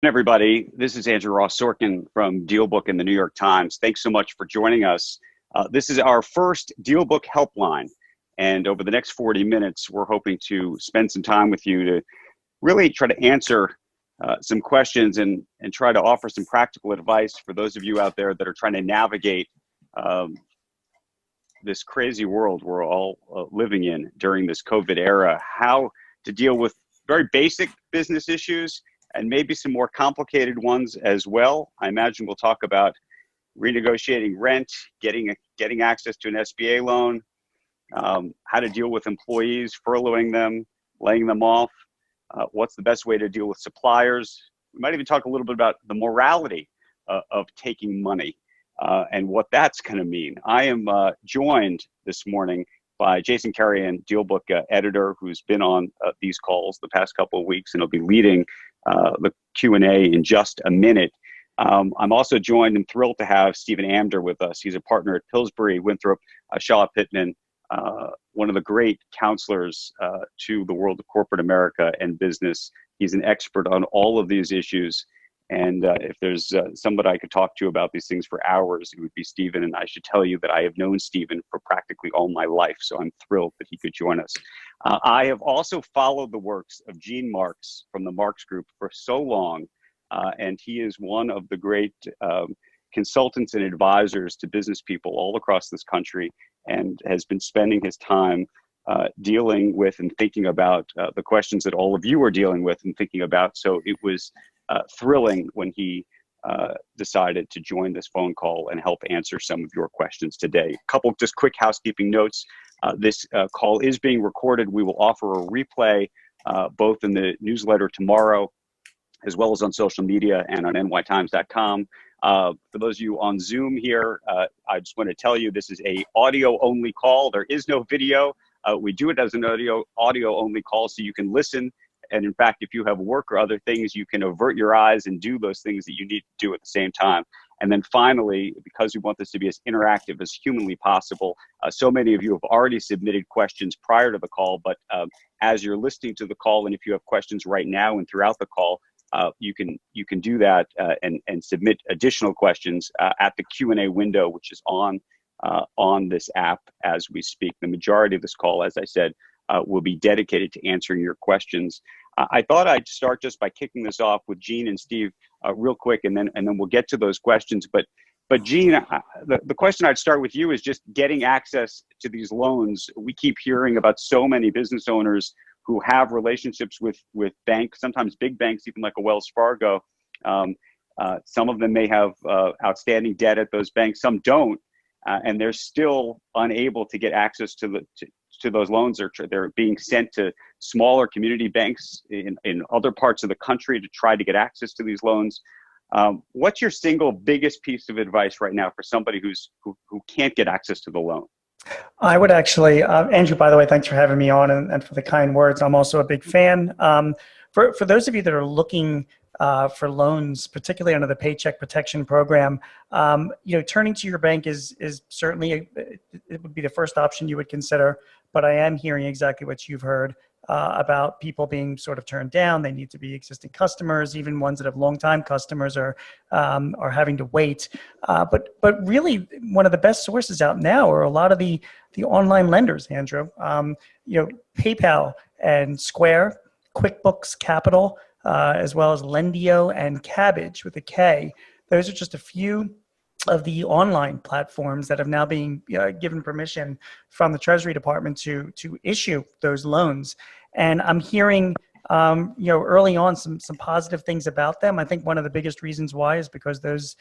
Everybody. This is Andrew Ross Sorkin from Dealbook in the New York Times. Thanks so much for joining us. This is our first Dealbook Helpline. And over the next 40 minutes, we're hoping to spend some time with you to really try to answer some questions and try to offer some practical advice for those of you out there that are trying to navigate this crazy world we're all living in during this COVID era, how to deal with very basic business issues and maybe some more complicated ones as well. I imagine we'll talk about renegotiating rent, getting access to an SBA loan, how to deal with employees, furloughing them, laying them off, what's the best way to deal with suppliers. We might even talk a little bit about the morality of taking money and what that's going to mean. I am joined this morning by Jason Karaia, Dealbook editor, who's been on these calls the past couple of weeks, and he'll be leading the Q&A in just a minute. I'm also joined and thrilled to have Stephen Amdur with us. He's a partner at Pillsbury Winthrop Shaw Pittman, one of the great counselors to the world of corporate America and business. He's an expert on all of these issues. And if there's somebody I could talk to about these things for hours, it would be Stephen. And I should tell you that I have known Stephen for practically all my life. So I'm thrilled that he could join us. I have also followed the works of Gene Marks from the Marks Group for so long. And he is one of the great consultants and advisors to business people all across this country, and has been spending his time dealing with and thinking about the questions that all of you are dealing with and thinking about. So it was thrilling when he decided to join this phone call and help answer some of your questions today. A couple just quick housekeeping notes. This call is being recorded. We will offer a replay both in the newsletter tomorrow, as well as on social media and on nytimes.com. For those of you on Zoom here, I just want to tell you this is a audio-only call. There is no video. We do it as an audio-only call, so you can listen. And in fact, if you have work or other things, you can avert your eyes and do those things that you need to do at the same time. And then finally, because we want this to be as interactive as humanly possible, so many of you have already submitted questions prior to the call, but as you're listening to the call, and if you have questions right now and throughout the call, you can do that and submit additional questions at the Q&A window, which is on this app as we speak. The majority of this call, as I said, will be dedicated to answering your questions. I thought I'd start just by kicking this off with Gene and Steve real quick, and then we'll get to those questions. But Gene, the question I'd start with you is just getting access to these loans. We keep hearing about so many business owners who have relationships with banks, sometimes big banks, even like a Wells Fargo. Some of them may have outstanding debt at those banks, some don't, and they're still unable to get access to those loans. They're being sent to smaller community banks in other parts of the country to try to get access to these loans. What's your single biggest piece of advice right now for somebody who can't get access to the loan? I would actually, Andrew, by the way, thanks for having me on and for the kind words. I'm also a big fan. For those of you that are looking for loans, particularly under the Paycheck Protection Program, turning to your bank is certainly, it would be the first option you would consider, but I am hearing exactly what you've heard about people being sort of turned down. They need to be existing customers, even ones that have longtime customers are having to wait. But really, one of the best sources out now are a lot of the online lenders, Andrew. PayPal and Square, QuickBooks Capital, as well as Lendio and Cabbage with a K. Those are just a few of the online platforms that have now been given permission from the Treasury Department to issue those loans. And I'm hearing, early on some positive things about them. I think one of the biggest reasons why is because those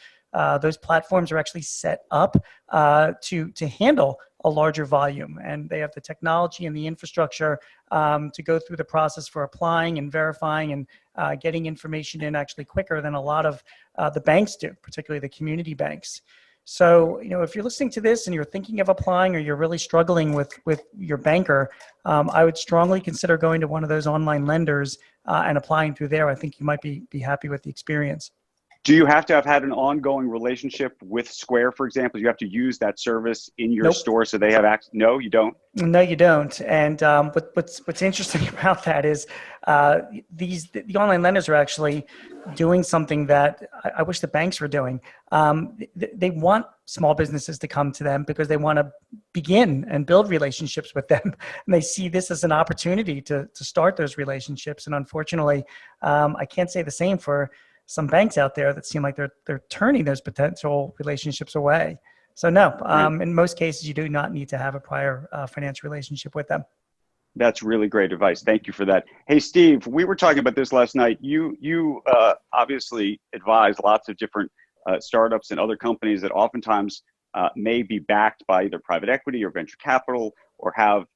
platforms are actually set up to handle a larger volume, and they have the technology and the infrastructure to go through the process for applying and verifying and getting information in actually quicker than a lot of the banks do, particularly the community banks. So, if you're listening to this and you're thinking of applying, or you're really struggling with your banker, I would strongly consider going to one of those online lenders and applying through there. I think you might be happy with the experience. Do you have to have had an ongoing relationship with Square, for example? You have to use that service in your Nope. store so they have access? No, you don't? No, you don't. And what's interesting about that is the online lenders are actually doing something that I wish the banks were doing. They want small businesses to come to them because they want to begin and build relationships with them. And they see this as an opportunity to start those relationships. And unfortunately, I can't say the same for some banks out there that seem like they're turning those potential relationships away. So no, in most cases, you do not need to have a prior financial relationship with them. That's really great advice. Thank you for that. Hey, Steve, we were talking about this last night. You obviously advise lots of different startups and other companies that oftentimes may be backed by either private equity or venture capital or have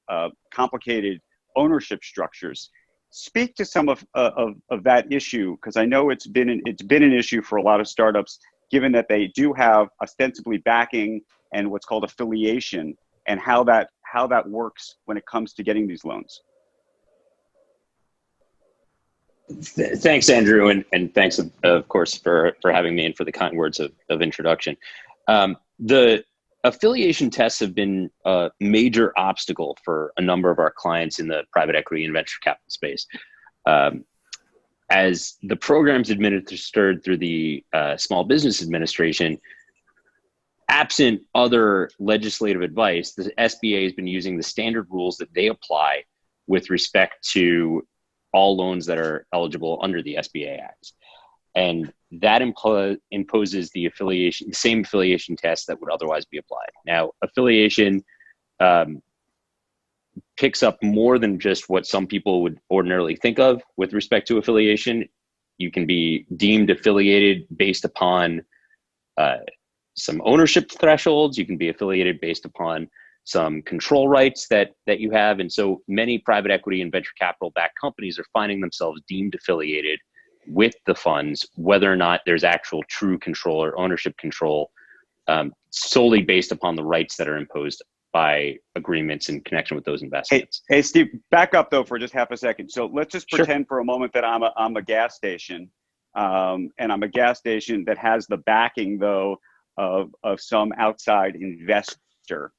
complicated ownership structures. Speak to some of that issue, because I know it's been an issue for a lot of startups, given that they do have ostensibly backing and what's called affiliation, and how that works when it comes to getting these loans. Thanks, Andrew, and thanks, of course, for having me and for the kind words of introduction. The affiliation tests have been a major obstacle for a number of our clients in the private equity and venture capital space. As the programs administered through the Small Business Administration, absent other legislative advice, the SBA has been using the standard rules that they apply with respect to all loans that are eligible under the SBA Act. And that imposes the same affiliation test that would otherwise be applied. Now, affiliation picks up more than just what some people would ordinarily think of with respect to affiliation. You can be deemed affiliated based upon some ownership thresholds. You can be affiliated based upon some control rights that you have. And so many private equity and venture capital backed companies are finding themselves deemed affiliated with the funds, whether or not there's actual true control or ownership control, solely based upon the rights that are imposed by agreements in connection with those investments. Hey, Steve, back up though for just half a second. So let's just pretend for a moment that I'm a gas station, and I'm a gas station that has the backing though of some outside investor,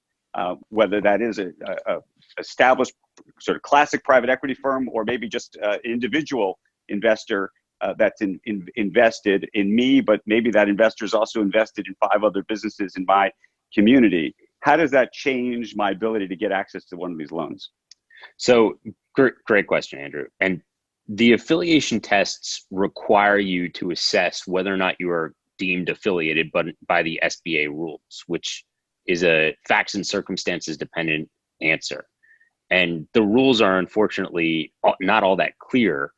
whether that is a established sort of classic private equity firm or maybe just individual investor that's invested in me, but maybe that investor is also invested in 5 other businesses in my community. How does that change my ability to get access to one of these loans? So great question, Andrew. And the affiliation tests require you to assess whether or not you are deemed affiliated by the SBA rules, which is a facts and circumstances dependent answer. And the rules are unfortunately not all that clear.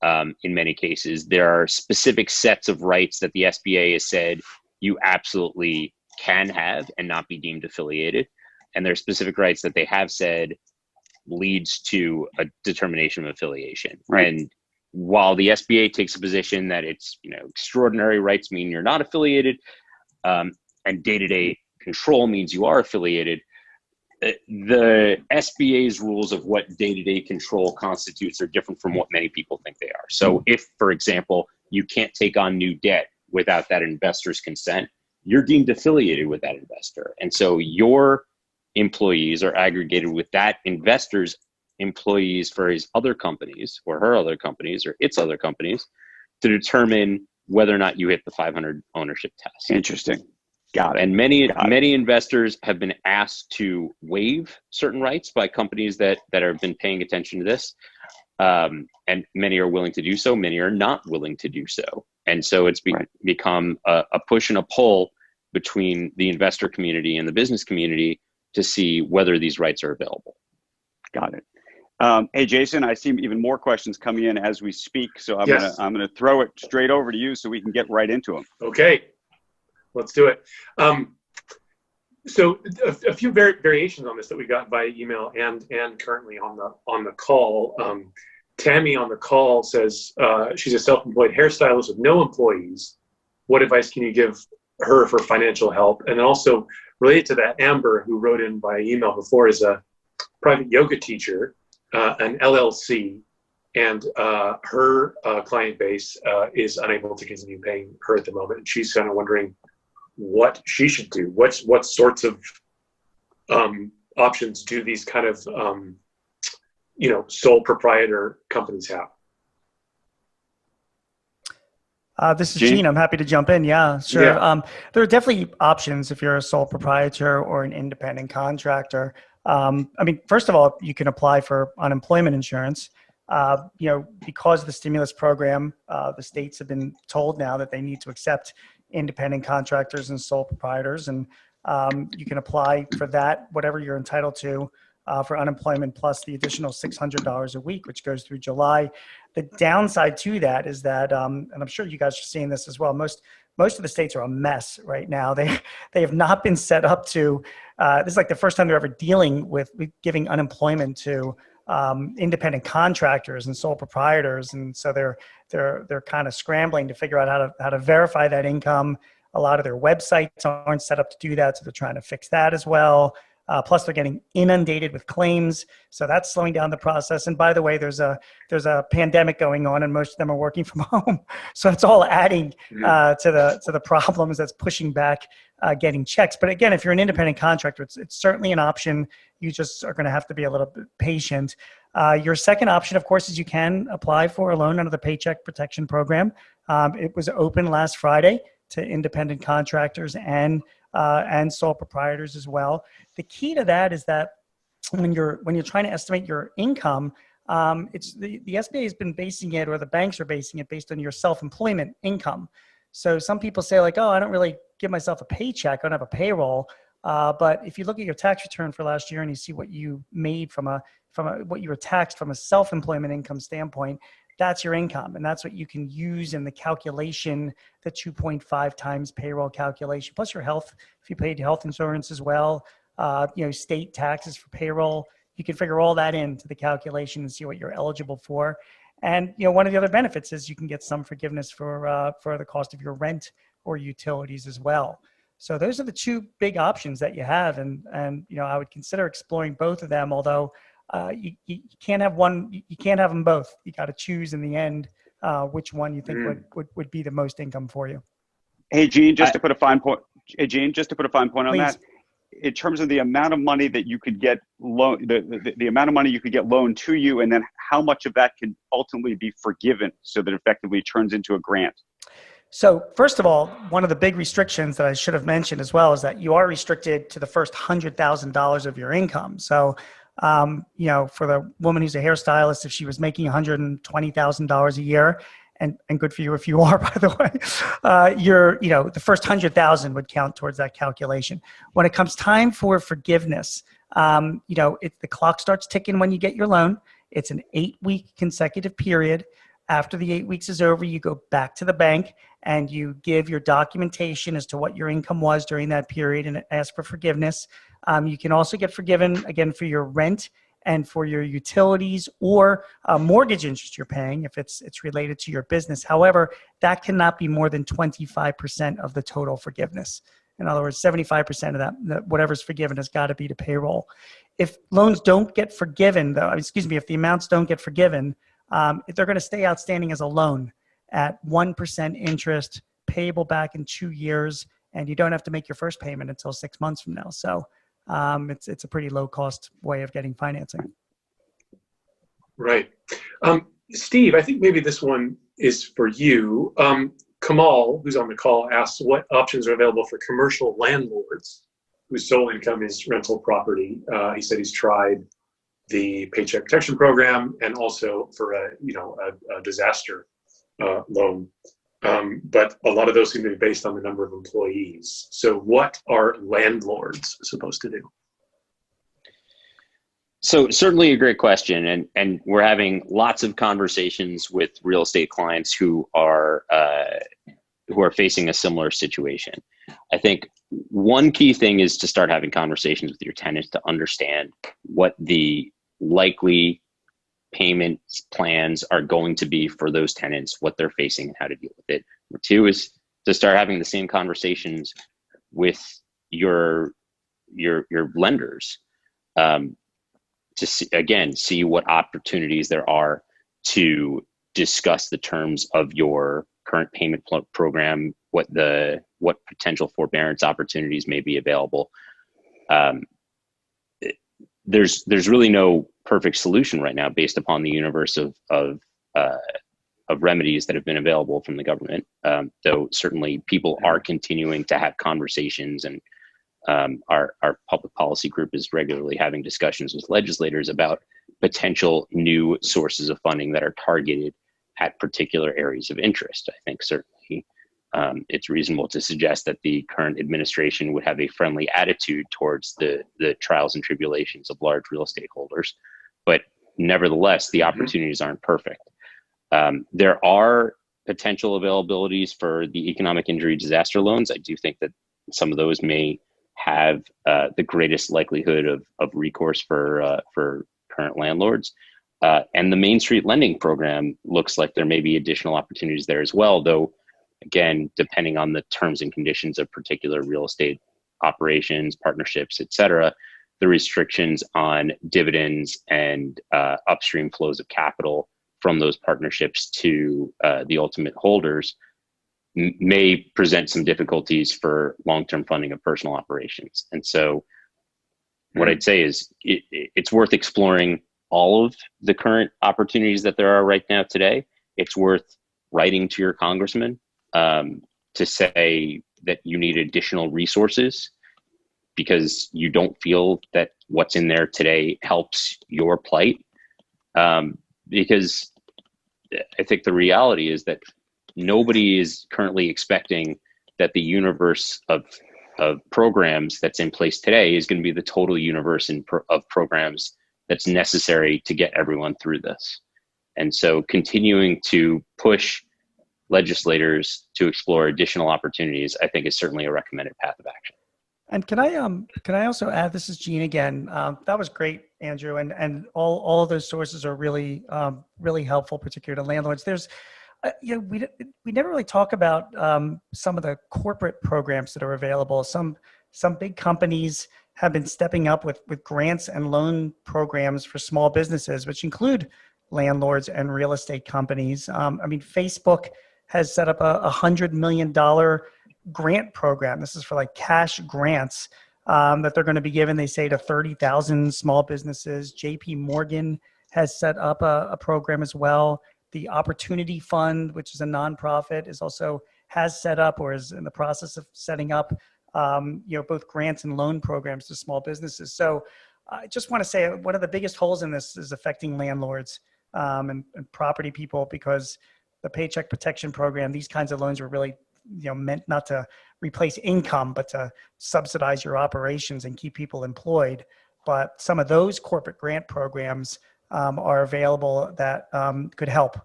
In many cases, there are specific sets of rights that the SBA has said you absolutely can have and not be deemed affiliated. And there are specific rights that they have said leads to a determination of affiliation. Right. And while the SBA takes a position that it's, extraordinary rights mean you're not affiliated, and day-to-day control means you are affiliated, the SBA's rules of what day-to-day control constitutes are different from what many people think they are. So if, for example, you can't take on new debt without that investor's consent, you're deemed affiliated with that investor. And so your employees are aggregated with that investor's employees for his other companies or her other companies or its other companies to determine whether or not you hit the 500 ownership test. Interesting. Got it. And many investors have been asked to waive certain rights by companies that have been paying attention to this. And many are willing to do so. Many are not willing to do so. And so it's become a push and a pull between the investor community and the business community to see whether these rights are available. Got it. Hey, Jason, I see even more questions coming in as we speak. So I'm gonna throw it straight over to you so we can get right into them. Okay. Let's do it. So a few variations on this that we got via email and currently on the call. Tammy on the call says she's a self-employed hairstylist with no employees. What advice can you give her for financial help? And then also related to that, Amber, who wrote in by email before, is a private yoga teacher, an LLC, and her client base is unable to continue paying her at the moment. And she's kind of wondering what she should do. What sorts of options do these kind of sole proprietor companies have? This is Gene. I'm happy to jump in. Yeah, sure. Yeah. There are definitely options if you're a sole proprietor or an independent contractor. I mean, first of all, you can apply for unemployment insurance. Because of the stimulus program, the states have been told now that they need to accept independent contractors and sole proprietors, and you can apply for that, whatever you're entitled to, for unemployment plus the additional $600 a week, which goes through July. The downside to that is that, and I'm sure you guys are seeing this as well, most of the states are a mess right now. They have not been set up to, this is like the first time they're ever dealing with giving unemployment to independent contractors and sole proprietors. And so they're kind of scrambling to figure out how to verify that income. A lot of their websites aren't set up to do that, so they're trying to fix that as well. Plus, they're getting inundated with claims, so that's slowing down the process. And by the way, there's a pandemic going on, and most of them are working from home, so it's all adding to the problems. That's pushing back getting checks. But again, if you're an independent contractor, it's certainly an option. You just are going to have to be a little bit patient. Your second option, of course, is you can apply for a loan under the Paycheck Protection Program. It was open last Friday to independent contractors and sole proprietors as well. The key to that is that when you're trying to estimate your income, it's the SBA has been basing it, or the banks are basing it, based on your self-employment income. So some people say like, oh, I don't really give myself a paycheck, I don't have a payroll. But if you look at your tax return for last year and you see what you made from what you were taxed from a self-employment income standpoint, that's your income. And that's what you can use in the calculation, the 2.5 times payroll calculation, plus your health, if you paid health insurance as well, state taxes for payroll, you can figure all that into the calculation and see what you're eligible for. And, one of the other benefits is you can get some forgiveness for the cost of your rent or utilities as well. So those are the two big options that you have. And I would consider exploring both of them, although you can't have one, you can't have them both. You got to choose in the end which one you think would be the most income for you. Hey, Gene, just to put a fine point on Please. that, in terms of the amount of money that you could get the amount of money you could get loaned to you, and then how much of that can ultimately be forgiven so that effectively turns into a grant. So first of all, one of the big restrictions that I should have mentioned as well is that you are restricted to the first $100,000 of your income. So, for the woman who's a hairstylist, if she was making $120,000 a year, and good for you if you are, by the way, the first 100,000 would count towards that calculation. When it comes time for forgiveness, the clock starts ticking when you get your loan. It's an 8-week consecutive period. After the 8 weeks is over, you go back to the bank and you give your documentation as to what your income was during that period and ask for forgiveness. You can also get forgiven, again, for your rent and for your utilities or mortgage interest you're paying if it's related to your business. However, that cannot be more than 25% of the total forgiveness. In other words, 75% of that whatever's forgiven has got to be to payroll. If loans don't get forgiven, if the amounts don't get forgiven, they're going to stay outstanding as a loan at 1% interest, payable back in 2 years, and you don't have to make your first payment until 6 months from now. So it's a pretty low cost way of getting financing. Right. Steve, I think maybe this one is for you. Kamal, who's on the call, asks what options are available for commercial landlords whose sole income is rental property. He said he's tried the Paycheck Protection Program and also for a disaster loan. But a lot of those seem to be based on the number of employees. So what are landlords supposed to do? So certainly a great question. And we're having lots of conversations with real estate clients who are facing a similar situation. I think one key thing is to start having conversations with your tenants to understand what the likely payment plans are going to be for those tenants, what they're facing and how to deal with it. Number two is to start having the same conversations with your lenders to see what opportunities there are to discuss the terms of your current payment program, what potential forbearance opportunities may be available. There's really no perfect solution right now based upon the universe of remedies that have been available from the government. Though certainly people are continuing to have conversations, and our public policy group is regularly having discussions with legislators about potential new sources of funding that are targeted at particular areas of interest. I think certainly it's reasonable to suggest that the current administration would have a friendly attitude towards the trials and tribulations of large real estate holders, but nevertheless, the opportunities aren't perfect. There are potential availabilities for the economic injury disaster loans. I do think that some of those may have the greatest likelihood of recourse for current landlords. And the Main Street lending program looks like there may be additional opportunities there as well, though, again, depending on the terms and conditions of particular real estate operations, partnerships, et cetera, the restrictions on dividends and upstream flows of capital from those partnerships to the ultimate holders may present some difficulties for long-term funding of personal operations. And so what I'd say is it's worth exploring all of the current opportunities that there are right now today. It's worth writing to your congressman to say that you need additional resources because you don't feel that what's in there today helps your plight. Because I think the reality is that nobody is currently expecting that the universe of programs that's in place today is going to be the total universe of programs that's necessary to get everyone through this. And so continuing to push legislators to explore additional opportunities, I think, is certainly a recommended path of action. And can I also add, this is Gene again. That was great, Andrew, and all of those sources are really really helpful, particularly to landlords. There's we never really talk about some of the corporate programs that are available. Some big companies have been stepping up with grants and loan programs for small businesses, which include landlords and real estate companies. I mean, Facebook has set up a $100 million grant program. This is for like cash grants that they're going to be given, they say, to 30,000 small businesses. JP Morgan has set up a program as well. The Opportunity Fund, which is a nonprofit, has set up or is in the process of setting up both grants and loan programs to small businesses. So I just want to say one of the biggest holes in this is affecting landlords and property people, because the Paycheck Protection Program, these kinds of loans were really meant not to replace income, but to subsidize your operations and keep people employed. But some of those corporate grant programs are available that could help,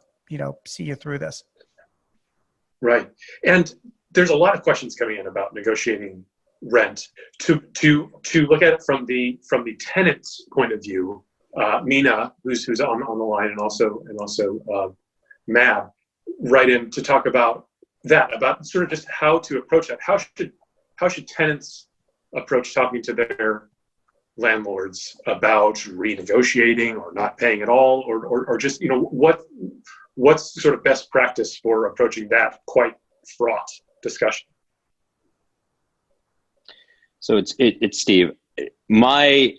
see you through this. Right. And there's a lot of questions coming in about negotiating rent. To look at it from the tenant's point of view, Mina, who's on the line, and also Mab, write in to talk about that, about sort of just how to approach that. How should tenants approach talking to their landlords about renegotiating or not paying at all, or just what's sort of best practice for approaching that quite fraught discussion? So it's Steve. My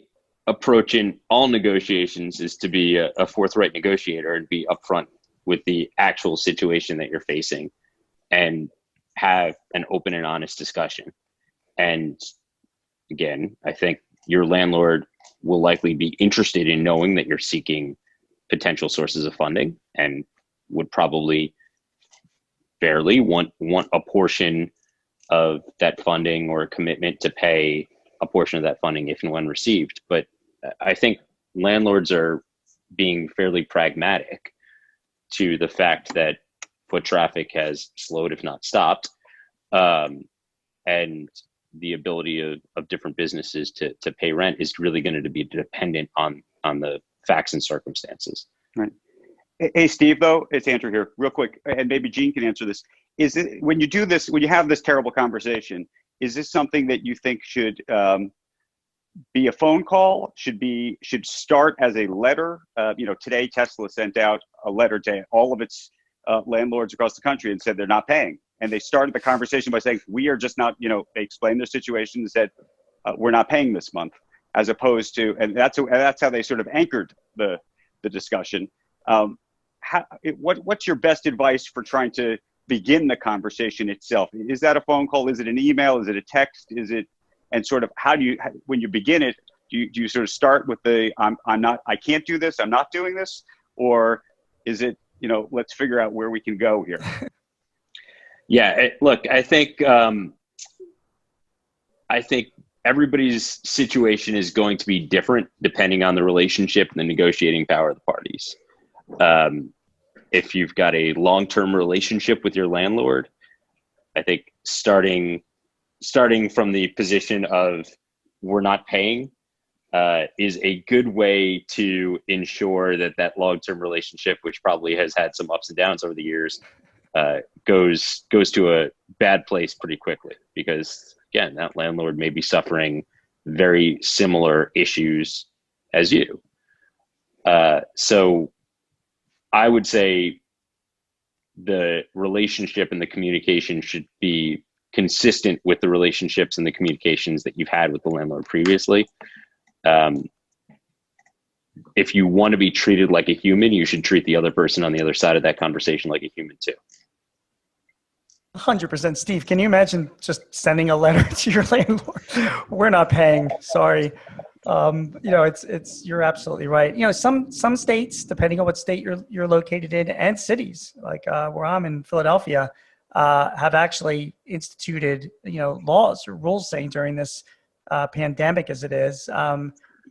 approach in all negotiations is to be a forthright negotiator and be upfront with the actual situation that you're facing and have an open and honest discussion. And again, I think your landlord will likely be interested in knowing that you're seeking potential sources of funding and would probably fairly want a portion of that funding or a commitment to pay a portion of that funding if and when received. But I think landlords are being fairly pragmatic to the fact that foot traffic has slowed, if not stopped, and the ability of different businesses to pay rent is really going to be dependent on the facts and circumstances. Right. Hey, Steve, though, it's Andrew here, real quick, and maybe Gene can answer this. Is it, when you have this terrible conversation, is this something that you think should be a phone call? Should start as a letter? Today Tesla sent out a letter to all of its landlords across the country and said they're not paying. And they started the conversation by saying, we are just not, they explained their situation and said, we're not paying this month, as opposed to, and that's how they sort of anchored the discussion. What's your best advice for trying to begin the conversation itself? Is that a phone call? Is it an email? Is it a text? And sort of when you begin it, do you sort of start with I can't do this, I'm not doing this? Or is it, let's figure out where we can go here? Yeah, look, I think everybody's situation is going to be different depending on the relationship and the negotiating power of the parties. If you've got a long-term relationship with your landlord, I think starting from the position of we're not paying is a good way to ensure that long-term relationship, which probably has had some ups and downs over the years, goes to a bad place pretty quickly, because again, that landlord may be suffering very similar issues as you. So I would say the relationship and the communication should be consistent with the relationships and the communications that you've had with the landlord previously. If you want to be treated like a human, you should treat the other person on the other side of that conversation like a human too. 100%. Steve, can you imagine just sending a letter to your landlord? We're not paying, sorry. You're absolutely right. Some states, depending on what state you're located in, and cities like where I'm in Philadelphia, have actually instituted, laws or rules saying during this pandemic as it is,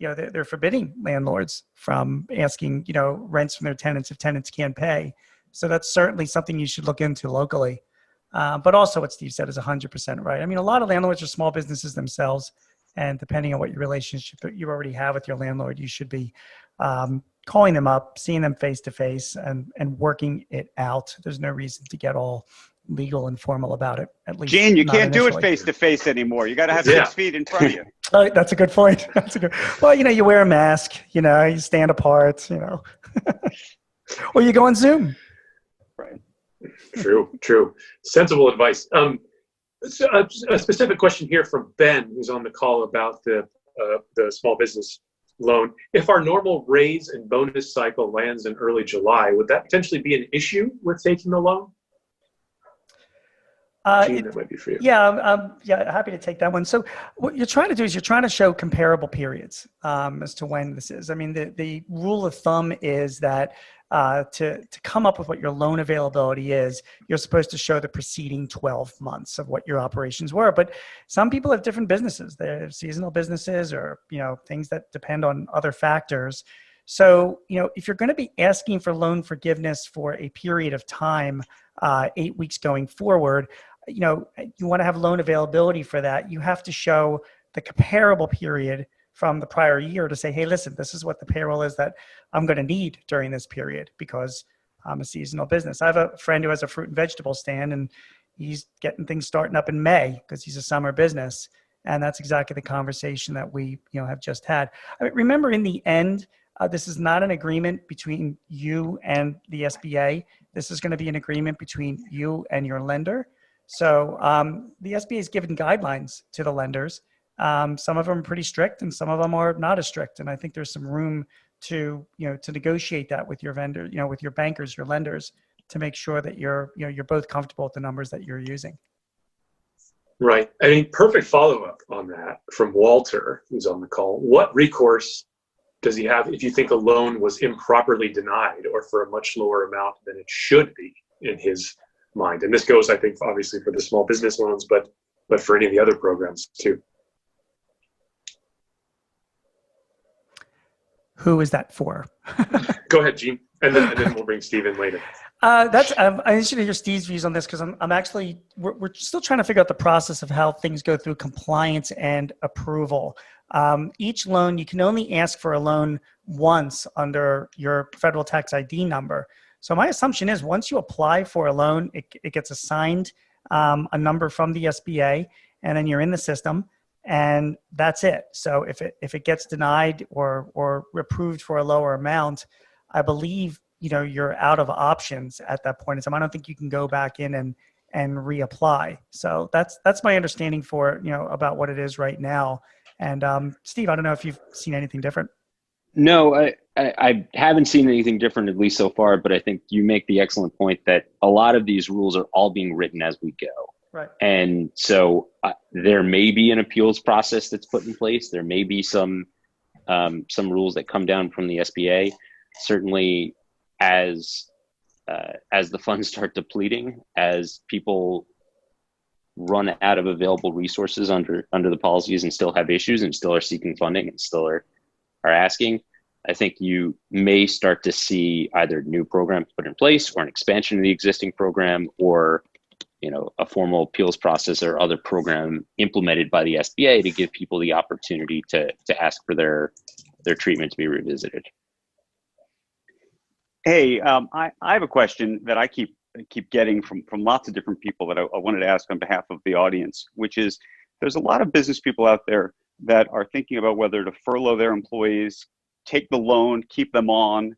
they're forbidding landlords from asking, rents from their tenants if tenants can't pay. So that's certainly something you should look into locally. But also what Steve said is 100% right. I mean, a lot of landlords are small businesses themselves, and depending on what your relationship that you already have with your landlord, you should be calling them up, seeing them face to face, and working it out. There's no reason to get all legal and formal about it. At least, Gene, you can't do it face to face anymore. You got to have 6 feet in front of you. Oh, that's a good point. Well, you wear a mask. You stand apart. Or you go on Zoom. Right. True. Sensible advice. A specific question here from Ben, who's on the call about the small business loan. If our normal raise and bonus cycle lands in early July, would that potentially be an issue with taking the loan? Gene, that might be for you. Yeah, happy to take that one. So what you're trying to do is you're trying to show comparable periods as to when this is. I mean, the rule of thumb is that to come up with what your loan availability is, you're supposed to show the preceding 12 months of what your operations were. But some people have different businesses. They have seasonal businesses or, things that depend on other factors. So, if you're going to be asking for loan forgiveness for a period of time, 8 weeks going forward, you want to have loan availability for that. You have to show the comparable period from the prior year to say, hey, listen, this is what the payroll is that I'm going to need during this period because I'm a seasonal business. I have a friend who has a fruit and vegetable stand, and he's getting things starting up in May because he's a summer business. And that's exactly the conversation that we have just had. I mean, remember, in the end, this is not an agreement between you and the SBA. This is going to be an agreement between you and your lender. So the SBA has given guidelines to the lenders. Some of them are pretty strict, and some of them are not as strict. And I think there's some room to negotiate that with your vendor, with your bankers, your lenders, to make sure that you're both comfortable with the numbers that you're using. Right. I mean, perfect follow-up on that from Walter, who's on the call. What recourse does he have if you think a loan was improperly denied or for a much lower amount than it should be in his mind? And this goes, I think, obviously for the small business loans, but for any of the other programs too. Who is that for? Go ahead, Gene, and then we'll bring Steve in later. I'm interested to hear Steve's views on this because I'm actually we're still trying to figure out the process of how things go through compliance and approval. Each loan, you can only ask for a loan once under your federal tax ID number. So my assumption is once you apply for a loan, it gets assigned a number from the SBA, and then you're in the system. and that's it. So if it gets denied or approved for a lower amount, I believe, you're out of options at that point in time. I don't think you can go back in and reapply. So that's my understanding for, about what it is right now. And Steve, I don't know if you've seen anything different. No, I haven't seen anything different, at least so far, but I think you make the excellent point that a lot of these rules are all being written as we go. Right. And so there may be an appeals process that's put in place. There may be some rules that come down from the SBA. Certainly, as the funds start depleting, as people run out of available resources under the policies and still have issues and still are seeking funding and still are asking, I think you may start to see either new programs put in place or an expansion of the existing program, or a formal appeals process or other program implemented by the SBA to give people the opportunity to ask for their treatment to be revisited. Hey, I have a question that I keep getting from lots of different people that I wanted to ask on behalf of the audience, which is there's a lot of business people out there that are thinking about whether to furlough their employees, take the loan, keep them on,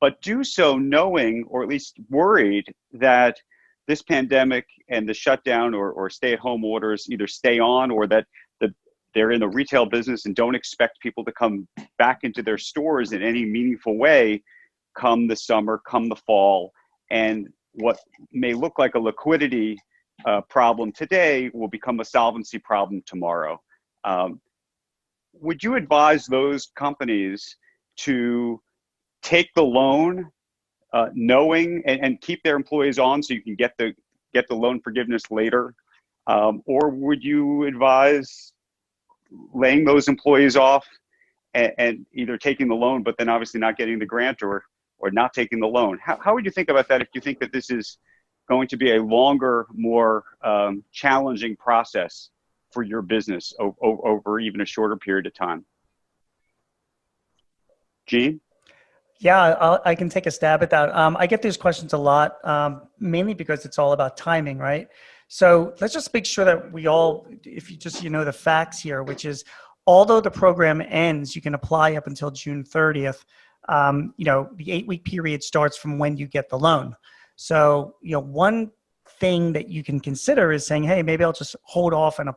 but do so knowing, or at least worried, that this pandemic and the shutdown or stay-at-home orders either stay on, or that they're in the retail business and don't expect people to come back into their stores in any meaningful way come the summer, come the fall, and what may look like a liquidity problem today will become a solvency problem tomorrow. Would you advise those companies to take the loan, knowing and keep their employees on so you can get the loan forgiveness later, or would you advise laying those employees off and either taking the loan but then obviously not getting the grant, or not taking the loan? How would you think about that if you think that this is going to be a longer, more challenging process for your business over even a shorter period of time? Gene? Yeah, I can take a stab at that. I get these questions a lot, mainly because it's all about timing, right? So let's just make sure that we all, if you just, the facts here, which is, although the program ends, you can apply up until June 30th. The 8-week period starts from when you get the loan. So, one thing that you can consider is saying, hey, maybe I'll just hold off and,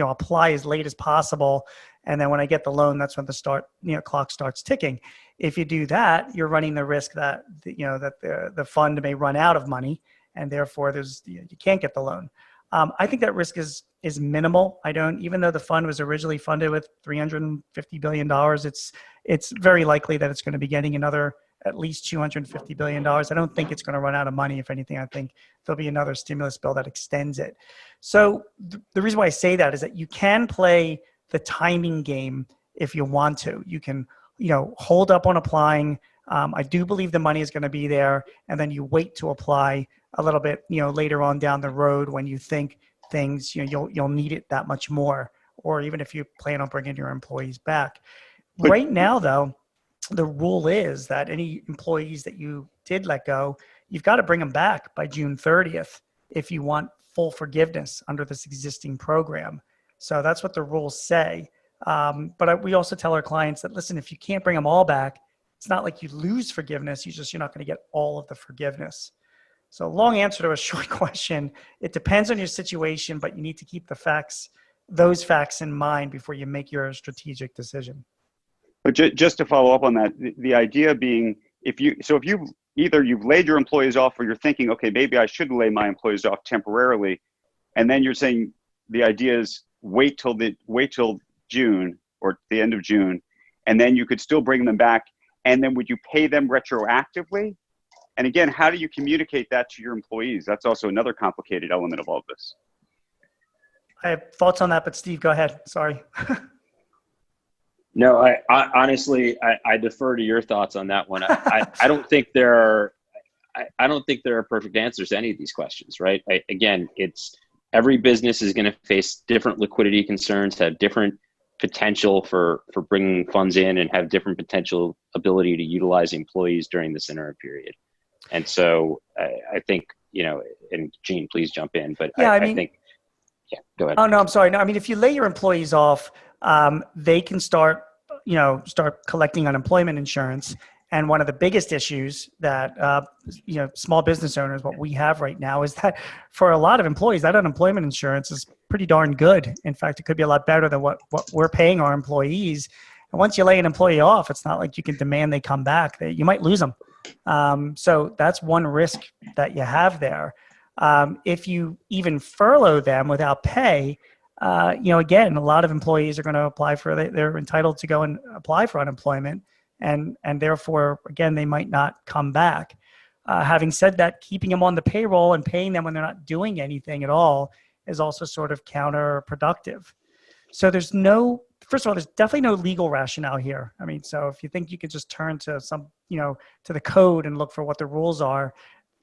apply as late as possible. And then when I get the loan, that's when the clock starts ticking. If you do that, you're running the risk that, that the fund may run out of money, and therefore you can't get the loan. I think that risk is minimal. Even though the fund was originally funded with $350 billion, it's very likely that it's going to be getting another at least $250 billion. I don't think it's going to run out of money. If anything, I think there'll be another stimulus bill that extends it. So the reason why I say that is that you can play the timing game if you want to. You can, hold up on applying. I do believe the money is going to be there, and then you wait to apply a little bit, later on down the road when you think things, you'll need it that much more, or even if you plan on bringing your employees back. Right now, though, the rule is that any employees that you did let go, you've got to bring them back by June 30th if you want full forgiveness under this existing program. So that's what the rules say. But we also tell our clients that, listen, if you can't bring them all back, it's not like you lose forgiveness. You're not going to get all of the forgiveness. So long answer to a short question. It depends on your situation, but you need to keep those facts in mind before you make your strategic decision. But just to follow up on that, the idea being, if you've laid your employees off, or you're thinking, okay, maybe I should lay my employees off temporarily, and then you're saying the idea is wait till June or the end of June, and then you could still bring them back, and then would you pay them retroactively? And again, how do you communicate that to your employees? That's also another complicated element of all of this. I have thoughts on that, but Steve, go ahead. Sorry. No, I honestly, I defer to your thoughts on that one. I don't think there are perfect answers to any of these questions, right? Again, every business is going to face different liquidity concerns, have different potential for bringing funds in, and have different potential ability to utilize employees during this interim period. And so I think, and Gene, please jump in, but yeah, I think Yeah, go ahead. Oh, no, I'm sorry. No, I mean, if you lay your employees off, they can start collecting unemployment insurance. And one of the biggest issues that, small business owners, what we have right now is that for a lot of employees, that unemployment insurance is pretty darn good. In fact, it could be a lot better than what we're paying our employees. And once you lay an employee off, it's not like you can demand they come back. You might lose them. So that's one risk that you have there. If you even furlough them without pay, again, a lot of employees are going to apply they're entitled to go and apply for unemployment. And therefore, again, they might not come back. Having said that, keeping them on the payroll and paying them when they're not doing anything at all is also sort of counterproductive. So first of all, there's definitely no legal rationale here. I mean, so if you think you could just turn to to the code and look for what the rules are,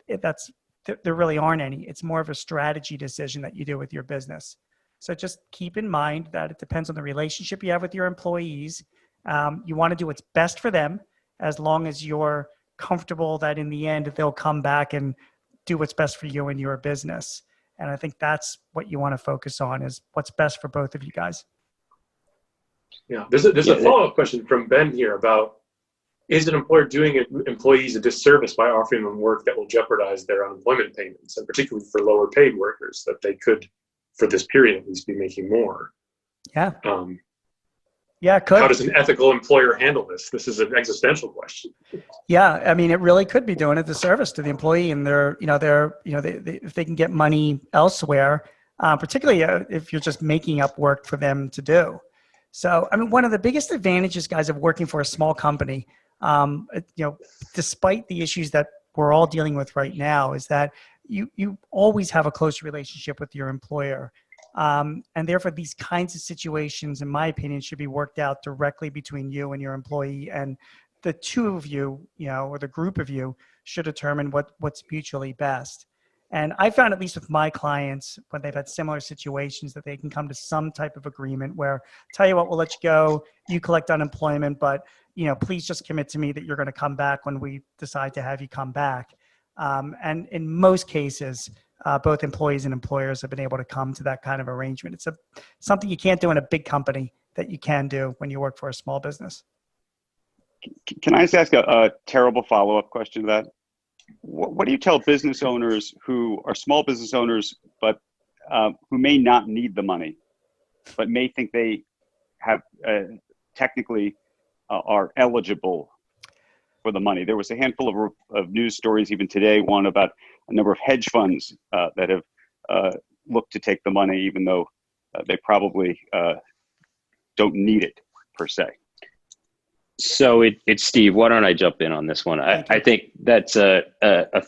there really aren't any. It's more of a strategy decision that you do with your business. So just keep in mind that it depends on the relationship you have with your employees. You want to do what's best for them, as long as you're comfortable that in the end they'll come back and do what's best for you and your business. And I think that's what you want to focus on, is what's best for both of you guys. Yeah, there's a follow-up question from Ben here about, is an employer doing employees a disservice by offering them work that will jeopardize their unemployment payments, and particularly for lower paid workers that they could, for this period at least, be making more? Yeah. How does an ethical employer handle this? This is an existential question. Yeah, I mean, it really could be doing a disservice to the employee, and if they can get money elsewhere, particularly if you're just making up work for them to do. So, I mean, one of the biggest advantages, guys, of working for a small company, despite the issues that we're all dealing with right now, is that you always have a close relationship with your employer. And therefore, these kinds of situations, in my opinion, should be worked out directly between you and your employee. And the two of you, or the group of you, should determine what's mutually best. And I found, at least with my clients, when they've had similar situations, that they can come to some type of agreement where, tell you what, we'll let you go, you collect unemployment, but please just commit to me that you're going to come back when we decide to have you come back. And in most cases, both employees and employers have been able to come to that kind of arrangement. It's something you can't do in a big company that you can do when you work for a small business. Can I just ask a terrible follow-up question to that? What do you tell business owners who are small business owners, but who may not need the money, but may think they have technically are eligible for the money? There was a handful of news stories even today, one about a number of hedge funds that have looked to take the money, even though they probably don't need it per se. So it's Steve. Why don't I jump in on this one? I think that's a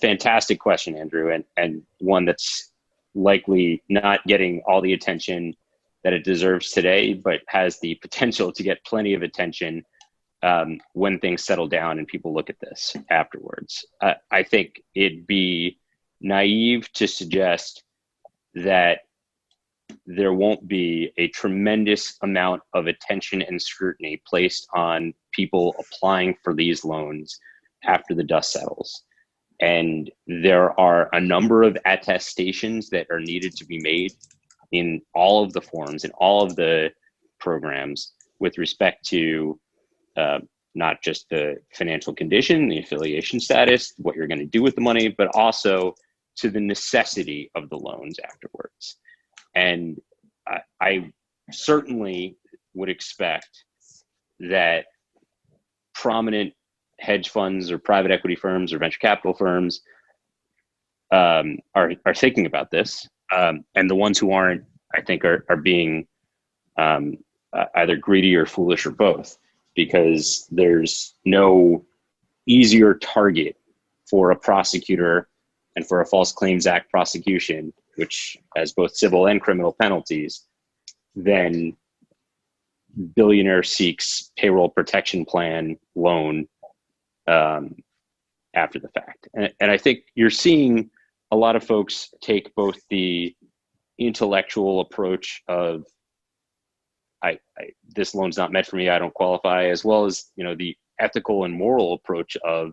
fantastic question, Andrew, and one that's likely not getting all the attention that it deserves today, but has the potential to get plenty of attention when things settle down and people look at this afterwards. I think it'd be naive to suggest that there won't be a tremendous amount of attention and scrutiny placed on people applying for these loans after the dust settles. And there are a number of attestations that are needed to be made in all of the forms, in all of the programs, with respect to not just the financial condition, the affiliation status, what you're going to do with the money, but also to the necessity of the loans afterwards. And I certainly would expect that prominent hedge funds or private equity firms or venture capital firms are thinking about this. And the ones who aren't, I think, are being either greedy or foolish or both, because there's no easier target for a prosecutor and for a False Claims Act prosecution, which has both civil and criminal penalties, than billionaire seeks payroll protection plan loan after the fact. And I think you're seeing a lot of folks take both the intellectual approach of this loan's not meant for me, I don't qualify, as well as the ethical and moral approach of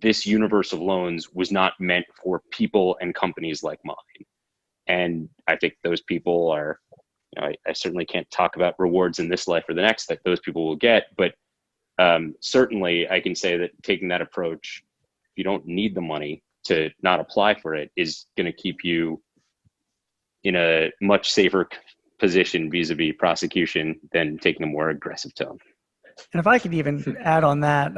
this universe of loans was not meant for people and companies like mine. And I think those people are, I certainly can't talk about rewards in this life or the next that those people will get, but certainly I can say that taking that approach, if you don't need the money, to not apply for it is going to keep you in a much safer position vis-a-vis prosecution than taking a more aggressive tone. And if I could even add on that,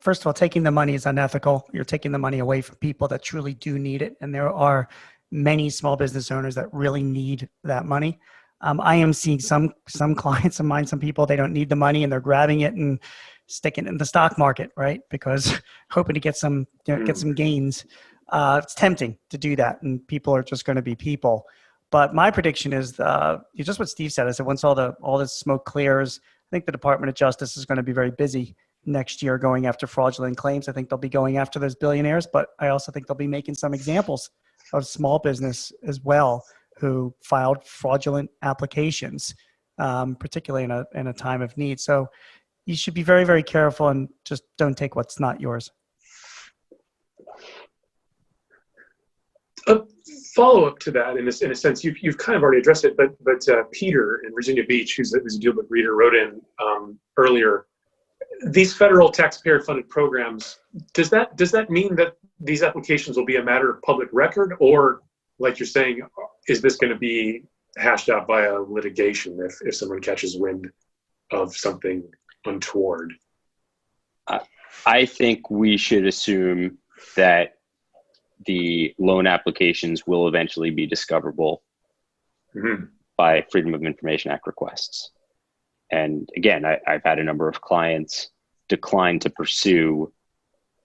first of all, taking the money is unethical. You're taking the money away from people that truly do need it. And there are many small business owners that really need that money. I am seeing some clients of mine, some people, they don't need the money and they're grabbing it and sticking it in the stock market, right? Because hoping to get some, get some gains. It's tempting to do that, and people are just going to be people. But my prediction is just what Steve said. I said once all this smoke clears, I think the Department of Justice is going to be very busy next year going after fraudulent claims. I think they'll be going after those billionaires, but I also think they'll be making some examples of small business as well who filed fraudulent applications, particularly in a time of need. So you should be very, very careful and just don't take what's not yours. A follow-up to that, in a sense, you've kind of already addressed it, but Peter in Virginia Beach, who's a Dealbook reader, wrote in earlier, these federal taxpayer-funded programs, does that mean that these applications will be a matter of public record, or, like you're saying, is this going to be hashed out via litigation if someone catches wind of something untoward? I think we should assume that the loan applications will eventually be discoverable by Freedom of Information Act requests. And again, I've had a number of clients decline to pursue,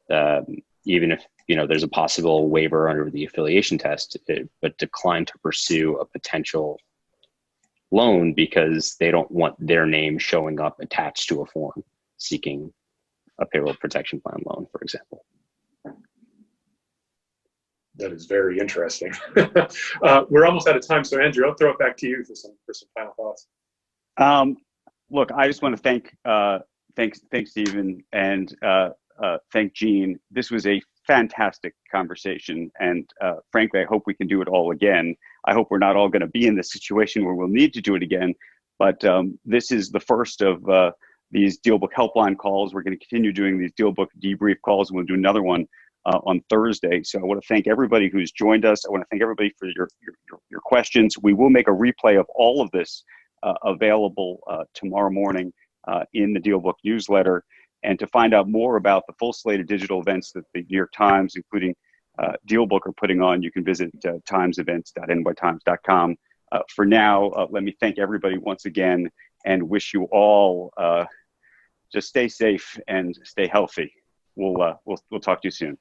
even if there's a possible waiver under the affiliation test, but decline to pursue a potential loan because they don't want their name showing up attached to a form seeking a payroll protection plan loan, for example. That is very interesting. We're almost out of time, so Andrew, I'll throw it back to you for some final thoughts. Look, I just want to thank Stephen and thank Gene. This was a fantastic conversation, and frankly, I hope we can do it all again. I hope we're not all going to be in this situation where we'll need to do it again. But this is the first of these Dealbook helpline calls. We're going to continue doing these Dealbook debrief calls, and we'll do another one on Thursday. So I want to thank everybody who's joined us. I want to thank everybody for your questions. We will make a replay of all of this available tomorrow morning in the Dealbook newsletter. And to find out more about the full slate of digital events that the New York Times, including Dealbook, are putting on, you can visit timesevents.nytimes.com. For now, let me thank everybody once again and wish you all just stay safe and stay healthy. We'll talk to you soon.